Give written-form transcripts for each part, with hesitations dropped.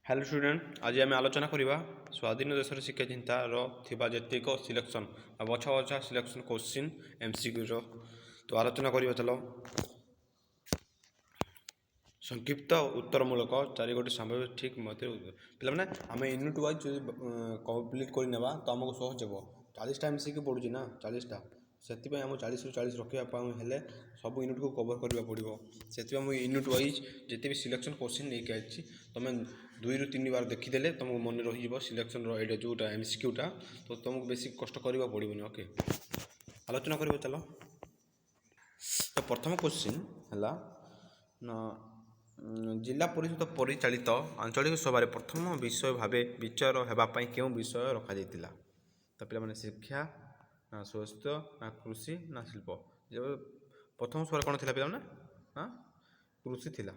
Hello student आज आम आलोचना करवा स्वाधीन देशर शिक्षा चिंतार जेतिक सिलेक्शन बछा बछा सिलेक्शन क्वेश्चन एमसीक्यू तो आलोचना करवा चलो संक्षिप्त उत्तरमूलक चार गोटी संभाव्य ठीक मत पे आम यूनिट वाइज कम्प्लीट करवा तो आमको सहज हे 40टा एमसीक्यू पड़ूँ ना 40टा से आम 40 ରୁ 40 रखापे सब यूनिट को कवर करने पड़ो से यूनिट वाइज जिते भी सिलेक्शन क्वेश्चन लेके आई तुम 2 ରୁ 3 बार देखीदे तुमको मन रही सिलेक्शन ये जोटा एमसीक्यूटा तो तुमको बेसी कष्ट करने पड़ोनी ओके आलोचना कर चलो तो प्रथम क्वेश्चन है जिला परिषद परिचालित आंचलिक सभा प्रथम विषय भाव विचार होगापाई क्यों विषय रखा तो पे शिक्षा ना स्वास्थ्य ना कृषि ना शिल्प जब प्रथम सभा कौन थी पे हाँ कृषि थिला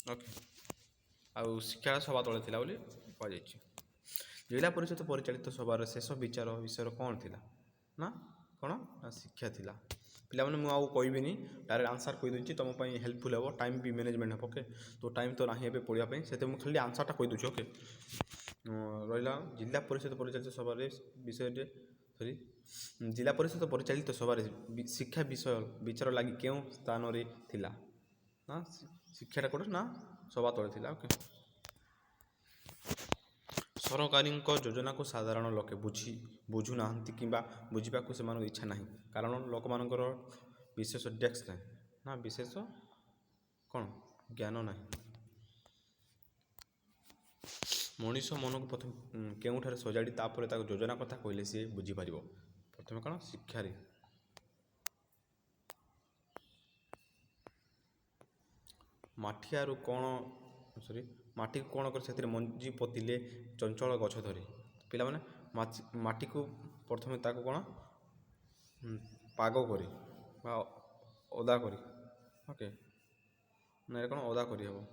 ओके आउ शिक्षा सभा तले थिला बोली कह जिला परिषद परिचालित सभार शेष विचार विषय कौन थिला ना कौन ना शिक्षा थिला पे मुझे कहबी डायरेक्ट आंसर कहीदे तुम हेल्पफुल हे टाइम भी मैनेजमेंट हे ओके तो टाइम तो ना ए पढ़ाई से मुझे खाली आंसरटा कहीदे ओके रहा जिला परिषद परिचालित सभार विषय सॉरी जिला परिषद परिचालित सभार शिक्षा विषय विचार लगी क्यों स्थान थिला ना शिक्षाटा कौट ना सभा तले थिला ओके सरकारी योजना को साधारण लोके बुझुना कि बुझा से इच्छा ना कारण लोक मानकर विशेष डेस्क ना ना विशेष कौन ज्ञान ना मनीष मन को प्रथम केउठारे सजाड़ी तापर योजना कथा कहले सी बुझीपर प्रथम कौन शिक्षार माठियारू कौन सॉरी माटी को कौन कर मंजी पोतिले चंचल गछ धरे पे माटी को प्रथम ताको कौन पाग करी ओदा करी ओके ना कौन ओदा करी हम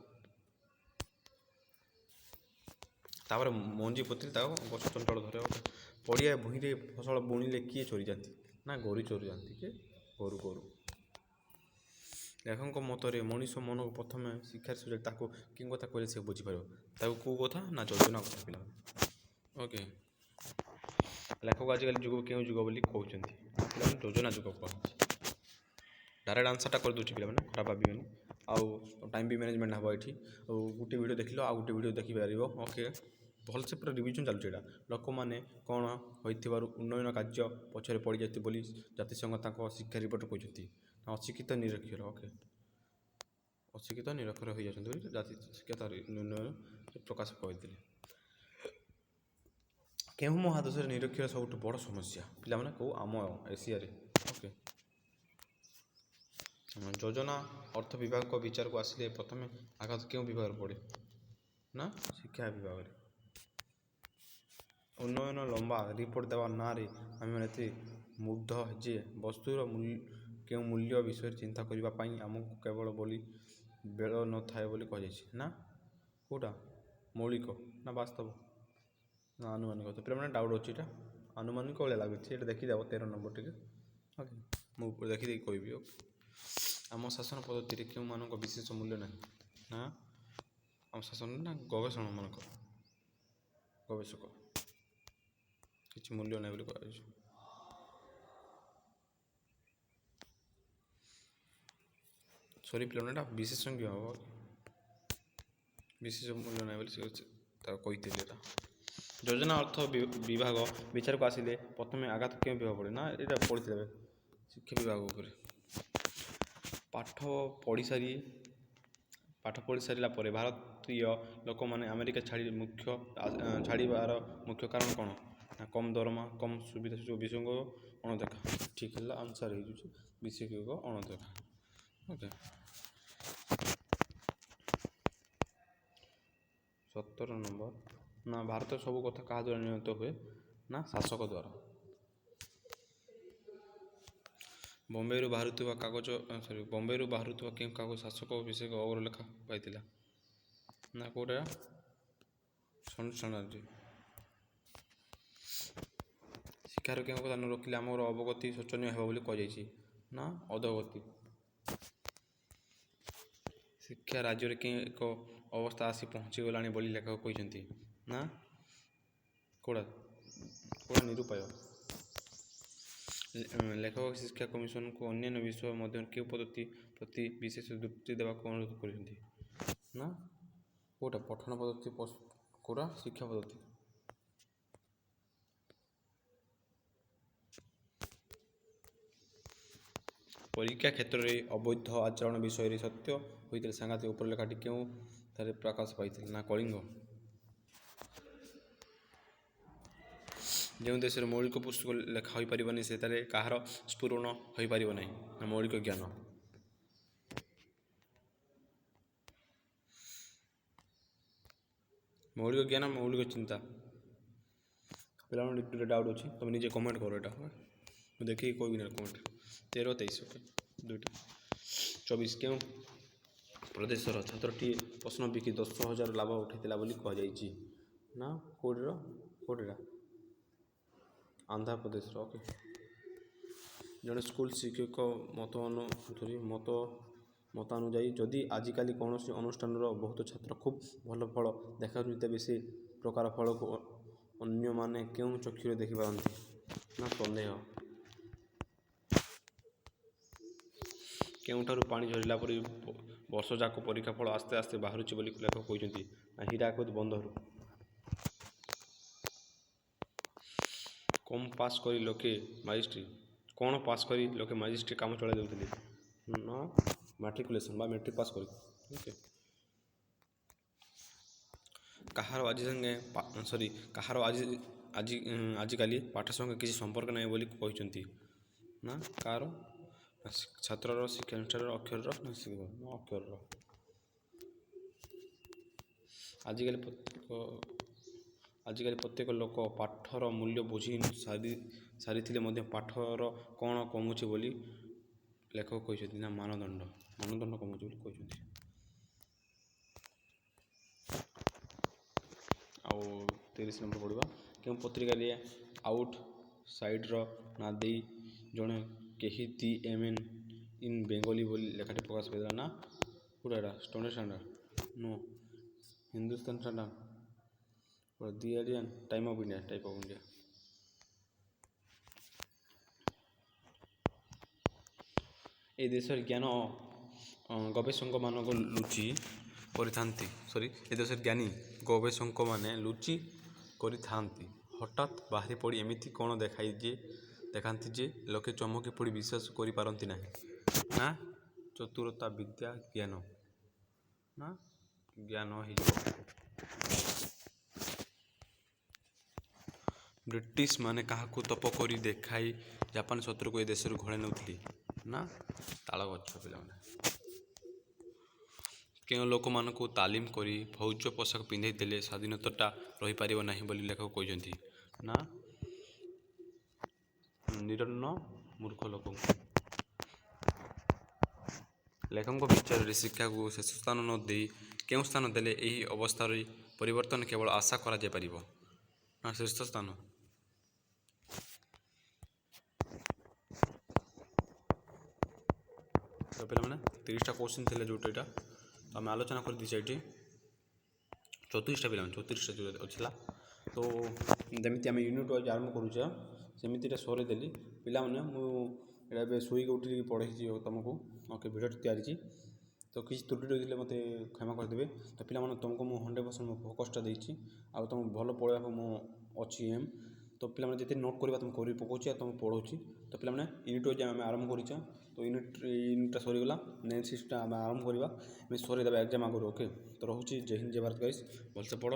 तापर मंजी पोतिले गछ चंचल धरे ओके पड़िया भूई फसल बुणिले किए चोरी जाती ना गोरी चोरी जाती किए गोरु गोरु लेखक मतरे मनीष मन को प्रथम शिक्षार सुजोग कि कथा कहले से बुझीपर कौ कथा ना योजना कथा पे ओके लेखक आजिकल जुग क्यों जुग बोली कहते योजना जुग कह डायरेक्ट आंसरटा कर दूसरी पे खराब भावेनि आउ टाइम भी मैनेजमेंट हम ये गोटे वीडियो देख लो गोटे वीडियो देखिपार ओके भलसे पूरा रिविजन चलुचे लोक मैंने कौन हो उन्नयन कार्य पछरे पड़ जाती बोली जातिसंघ शिक्षा रिपोर्ट कहते अशिक्षित निरक्षर ओके अशिक्षित निरक्षर हो जाती जाति शिक्षा उन्नयन प्रकाश करते केहू महादेश निरक्षर सब बड़ समस्या पे कौ आम एशिया ओके योजना अर्थ विभाग को विचार को आसिले प्रथम आघात क्यों विभाग पड़े ना शिक्षा विभाग उन्नयन लंबा रिपोर्ट देवा ना आम मैंने मुग्ध जे वस्तुर क्यों मूल्य विषय चिंता करने आमको केवल बोली बेल न थाए बोली कह ना कौटा मौलिक ना वास्तव ना आनुमानिक तो पे डाउट अच्छी आनुमानिक भाई लगुच ये देखी 13 नंबर टे ओके मुझे देखी कहि आम शासन पद्धति क्यों मानक विशेष मूल्य ना ना आम शासन ना गवेषणा मानक गवेषक किसी मूल्य ना बोली कह सॉरी प्लेटा विशेषज्ञ हम विशेष मूल्य ना बोली कही योजना अर्थ विभाग विचार को आसिले प्रथम आघात क्यों विभाग पड़े ना यहाँ पढ़ी थे शिक्षा विभाग उपर पाठ पढ़ी सारा भारतीय लोक मैंने अमेरिका छाड़ी मुख्य छाड़ार मुख्य कारण कौन ना कम दरमा कम सुविधा सुजोग विषय को अणदेखा ठीक है आंसर हो विषय को अणदेखा ओके 17 नंबर ना भारत सब कथा क्या द्वारा नियंत्रित हुए ना शासक द्वारा बम्बे बाहर कागज सॉरी बम्बे बाहर क्यों कागज शासक विषय अग्रलेखा पाई ना कौटा सनसनाटी शिक्षार क्यों कथा न रखिले आम अवगति शोचनीय होगा कही ना अधोगति शिक्षा राज्य में एक ଅବସ୍ଥା ଆସି ପହଞ୍ଚିଗଲାଣି ବୋଲି ଲେଖକ କହିଛନ୍ତି। ନା କେଉଁଟା କେଉଁଟା ନିରୁପାୟ। ଲେଖକ ଶିକ୍ଷା କମିଶନକୁ ଅନ୍ୟାନ୍ୟ ବିଷୟ ମଧ୍ୟରେ କେଉଁ ପଦ୍ଧତି ପ୍ରତି ବିଶେଷ ଦୃଷ୍ଟି ଦେବାକୁ ଅନୁରୋଧ କରିଛନ୍ତି? ନା କେଉଁଟା ପଠନ ପଦ୍ଧତି, କେଉଁଟା ଶିକ୍ଷା ପଦ୍ଧତି। ପରୀକ୍ଷା କ୍ଷେତ୍ରରେ ଅବୈଧ ଆଚରଣ ବିଷୟରେ ସତ୍ୟ ହୋଇଥିଲେ ସାଂଘାତିକ ଉପଲେଖାଟି କେଉଁଠାରେ ପ୍ରକାଶ ପାଇଥିଲା? ନା କଳିଙ୍ଗ। ଯେଉଁ ଦେଶରେ ମୌଳିକ ପୁସ୍ତକ ଲେଖା ହୋଇପାରିବନି ସେଠାରେ କାହାର ସ୍ଫୁରଣ ହୋଇପାରିବ ନାହିଁ? ନା ମୌଳିକ ଜ୍ଞାନ। ମୌଳିକ ଜ୍ଞାନ, ମୌଳିକ ଚିନ୍ତା। ପିଲାମାନେ ଟିକେ ଡାଉଟ୍ ଅଛି, ତୁମେ ନିଜେ କମେଣ୍ଟ କର ଏଇଟା, ମୁଁ ଦେଖିକି କହିବି ନା କମେଣ୍ଟ। 13, 23 ଓକେ, ଦୁଇଟା। 24 କେଉଁ ପ୍ରଦେଶର ଛାତ୍ରଟିଏ ପ୍ରଶ୍ନ ବିକି 10,000 ଲାଭ ଉଠାଇଥିଲା ବୋଲି କୁହାଯାଇଛି? ନା କେଉଁଠିର ଆନ୍ଧ୍ରପ୍ରଦେଶର। ଓକେ। ଜଣେ ସ୍କୁଲ ଶିକ୍ଷକ ମତାନୁଯାୟୀ ଯଦି ଆଜିକାଲି କୌଣସି ଅନୁଷ୍ଠାନର ବହୁତ ଛାତ୍ର ଖୁବ୍ ଭଲ ଫଳ ଦେଖାଉଛନ୍ତି ତେବେ ସେ ପ୍ରକାର ଫଳକୁ ଅନ୍ୟମାନେ କେଉଁ ଚକ୍ଷୁରେ ଦେଖିପାରନ୍ତି? ନା ସନ୍ଦେହ। କେଉଁଠାରୁ ପାଣି ଝରିଲା ପରି ବର୍ଷଯାକ ପରୀକ୍ଷା ଫଳ ଆସ୍ତେ ଆସ୍ତେ ବାହାରୁଛି ବୋଲି ଲେଖକ କହିଛନ୍ତି? ନା ହୀରାକୁଦ ବନ୍ଧରୁ। କଣ ପାସ୍ କରି ଲୋକେ ମାଜିଷ୍ଟ୍ରି କାମ ଚଳାଇ ଦେଉଥିଲେ? ନା ମାଟ୍ରିକୁଲେସନ୍ ବା ମେଟ୍ରିକ୍ ପାସ୍ କରି। ଓକେ। କାହାର ଆଜିକାଲି ପାଠ ସଙ୍ଗେ କିଛି ସମ୍ପର୍କ ନାହିଁ ବୋଲି କହିଛନ୍ତି? ନା କାହାର? ଛାତ୍ରର, ଶିକ୍ଷାନୁଷ୍ଠାନର, ଅକ୍ଷରର। ନା ଅକ୍ଷରର। ଆଜିକାଲି ପ୍ରତ୍ୟେକ ଲୋକ ପାଠର ମୂଲ୍ୟ ବୁଝି ସାରିଥିଲେ ମଧ୍ୟ ପାଠର କ'ଣ କମୁଛି ବୋଲି ଲେଖକ କହିଛନ୍ତି? ନା ମାନଦଣ୍ଡ କମୁଛି ବୋଲି କହିଛନ୍ତି। ଆଉ 30 ନମ୍ବର ପଡ଼ିବା। କେଉଁ ପତ୍ରିକାରେ ଆଉଟ୍ ସାଇଡ଼ର ନାଁ ଦେଇ ଜଣେ କେହି ଦି ଏମେନ୍ ଇନ୍ ବେଙ୍ଗଲୀ ବୋଲି ଲେଖାଟି ପ୍ରକାଶ ପାଇଥିଲା? ନା କେଉଁଟା ଏଇଟା standard. No Hindustan standard. The Indian, time of India. ଏ ଦେଶରେ ଜ୍ଞାନୀ ଗବେଷକମାନେ ଲୁଚି କରିଥାନ୍ତି ହଠାତ୍ ବାହାରି ପଡ଼ି ଏମିତି କ'ଣ ଦେଖାନ୍ତି ଯେ ଲୋକେ ଚମକି ପଡ଼ି ବିଶ୍ୱାସ କରିପାରନ୍ତି ନାହିଁ? ନା ଚତୁରତା, ବିଦ୍ୟା, ଜ୍ଞାନ। ନା ଜ୍ଞାନ ହେଇଯିବ। ବ୍ରିଟିଶ ମାନେ କାହାକୁ ତପ କରି ଦେଖାଇ ଜାପାନ ଶତ୍ରୁକୁ ଏ ଦେଶରୁ ଘୋଡ଼ାଇ ନେଉଥିଲେ? ନା ତାଳଗଛ। ପିଲାମାନେ କେଉଁ ଲୋକମାନଙ୍କୁ ତାଲିମ କରି ଫୌଜ ପୋଷାକ ପିନ୍ଧାଇ ଦେଲେ ସ୍ୱାଧୀନତାଟା ରହିପାରିବ ନାହିଁ ବୋଲି ଲେଖକ କହିଛନ୍ତି? ନା ନିରନ୍ନ ମୂର୍ଖ ଲୋକଙ୍କୁ। ଲେଖକଙ୍କ ବିଚାରରେ ଶିକ୍ଷାକୁ ଶେଷ ସ୍ଥାନ ନ ଦେଇ କେଉଁ ସ୍ଥାନ ଦେଲେ ଏହି ଅବସ୍ଥାର ପରିବର୍ତ୍ତନ କେବଳ ଆଶା କରାଯାଇପାରିବ? ନା ଶୀର୍ଷ ସ୍ଥାନ। ତ ପିଲାମାନେ 30ଟା କୋଶ୍ଚିନ୍ ଥିଲେ ଯେଉଁଟା ଏଇଟା ତ ଆମେ ଆଲୋଚନା କରିଦେଇଛେ ଏଇଠି 34ଟା ପିଲାମାନେ 34ଟା ଯେଉଁ ଅଛିଲା। ତ ଯେମିତି ଆମେ ୟୁନିଟ୍ ୱାଇଜ୍ ଆରମ୍ଭ କରୁଛେ ସେମିତି ଏଇଟା ସରେଇଦେଲି। ପିଲାମାନେ ମୁଁ ଏଇଟା ଏବେ ଶୋଇକି ଉଠିକି ପଢ଼େଇଛି ତୁମକୁ। ଓକେ, ଭିଡ଼ିଓଟି ତିଆରିଛି ତ କିଛି ତ୍ରୁଟି ରହିଥିଲେ ମୋତେ କ୍ଷମା କରିଦେବେ। ତ ପିଲାମାନେ ତୁମକୁ ମୁଁ 100% ମୋ ଫୋକସ୍ଟା ଦେଇଛି ଆଉ ତୁମ ଭଲ ପଢ଼ିବାକୁ ମୁଁ ଅଛି ଏମ୍। ତ ପିଲାମାନେ ଯେତେ ନୋଟ୍ କରିବା ତୁମେ କରି ପକାଉଛି ଆଉ ତୁମକୁ ପଢ଼ଉଛି। ତ ପିଲାମାନେ ୟୁନିଟ୍ ୱାଇଜ୍ ଆମେ ଆରମ୍ଭ କରିଛେ। ତ ୟୁନିଟ୍ଟା ସରିଗଲା, ନେକ୍ସଟଟା ଆମେ ଆରମ୍ଭ କରିବା। ଆମେ ସରେଇଦେବା ଏକ୍ଜାମ୍ ଆଗରୁ। ଓକେ, ତ ରହୁଛି। ଜୟ ହିନ୍ଦ, ଜୟ ଭାରତ ଗାଇସ୍। ଭଲସେ ପଢ଼।